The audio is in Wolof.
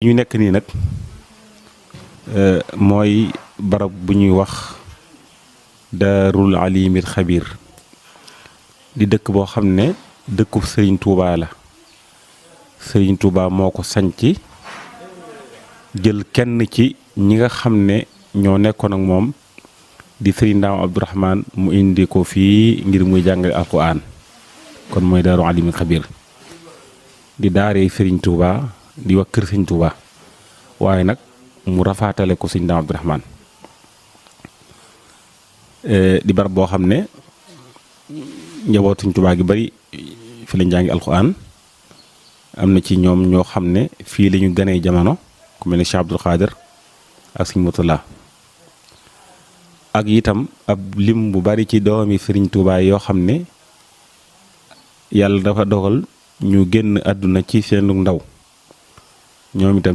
ñu nekk nii nag mooy barab bu ñuy wax Daarul Alimil Xabiir di dëkk boo xam ne dëkkub Serigne Touba la Serigne Touba moo ko sanc jël kenn ci ñi nga xam ne ñoo nekkoon ak moom di Serigne Ndaam Abdourahmane mu indi ko fii ngir muy jàngale alquran kon mooy Daarul Alimil Xabiir di daaree Serigne Touba di wax kër Serigne Touba waaye nag mu rafaatale ko Serigne Ndaam Abdourahmane di barab boo xam ne njaboot Serigne Touba gi bari fi lañ jàngi alquran am na ci ñoom ñoo xam ne fii la ñu ganee jamono ku mel ne Cheikh Abdoul Khadir ak Serigne Moutalla ak itam ab lim bu bari ci doomi Serigne Touba yoo xam ne yàlla dafa dogal ñu génn àdduna ci seenu ndaw ñoom itam